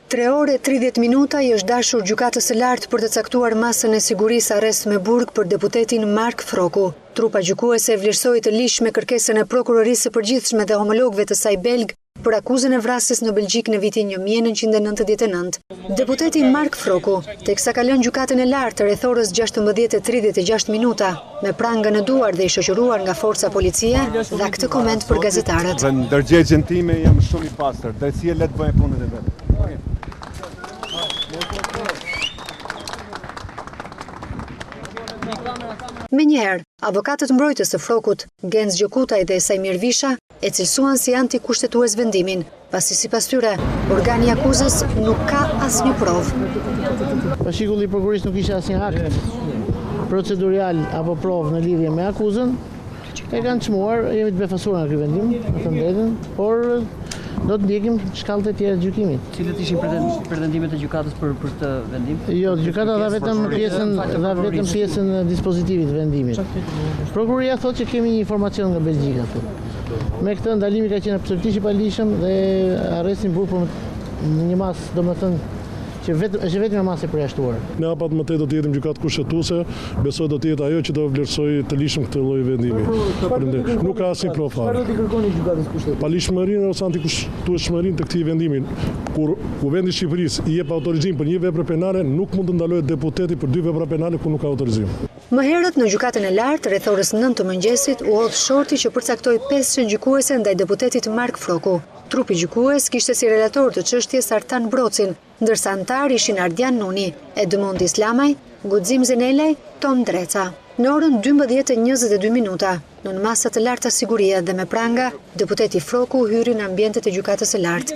3 orë e 30 minuta i është dashur gjykatës së lartë për të caktuar masën e sigurisë arrest me burg për deputetin Mark Froku. Trupa gjykuese e vlerësoi të ligjshëm me kërkesën e prokurorisë së përgjithshme dhe homologëve të saj belg për akuzën e vrasjes në Belgjik në vitin 1999. Deputeti Mark Froku, teksa ka lënë gjykatën e lartë rreth orës 16:36 minuta, me prangën në duar dhe i shoqëruar nga forca policie, dha këtë koment për gazetarët. Ndërgjegjen time jam shumë i pastër, drejtësia le të bëjë punën e vet. Menjëherë, avokatët mbrojtës të Frokut, Genz Gjokutaj dhe Sajmir Visha, e cilësuan si antikushtetues vendimin, pasi sipas tyre, organi i akuzës nuk ka asnjë provë. Fashikulli i prokurorisë nuk ishte asnjë akt procedurial apo provë në lidhje me akuzën. E kanë çmuar, jemi të befasuar nga ky vendim, me të drejtën, por do të ndjekim shkallët e tjera të gjykimit. Cilët ishin pretendimet e gjykatës për këtë vendim? Jo, gjykata dha vetëm pjesën e dispozitivit të vendimit. Prokuroria thotë që kemi një informacion nga Belgjika këtu. Me këtë ndalimi ka qenë absolutisht i paligjshëm dhe arrestin burg për një masë, domethënë që është vetëm një masë e përjashtuar. Ne apat më tej do të jetim gjykatë kushtetuese, besoj do të jetë ajo që do vlerësoj të ligjshëm këtë lloj vendimi. Nuk ka asnjë provë fare. Çfarë do t'i kërkoni gjykatës kushtetuese? Paligjshmërinë ose antikushtetueshmërinë të këtij vendimi. Kur Kuvendi i Shqipërisë i jep autorizim për një vepër penale, nuk mund të ndalohet deputeti për 2 vepra penale ku nuk ka autorizim. Më herët në gjykatën e lartë, rreth orës 9 të mëngjesit, u hodh shorti që përcaktoi 5 gjykuese ndaj deputetit Mark Froku. Trupi gjykues kishte si relator të çështjes Artan Brocin, ndërsa antar ishin Ardian Nuni, Edmond Islamaj, Guxim Zenelaj, Tom Dreca. Në orën 12:22 minuta, në masa të larta sigurie dhe me pranga, deputeti Froku hyri në ambientet e gjykatës së lartë.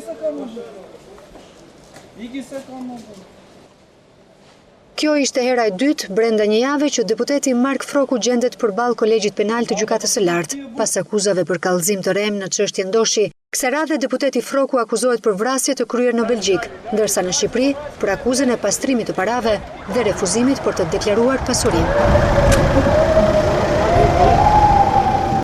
Kjo ishte hera e dytë brenda një jave që deputeti Mark Froku gjendet përballë kolegjit penal të gjykatës së lartë, pas akuzave për kallëzim të rem në çështjen Ndoshi. Kësaj radhe deputeti Froku akuzohet për vrasje të kryer në Belgjik, ndërsa në Shqipëri për akuzën e pastrimit të parave dhe refuzimit për të deklaruar pasurinë.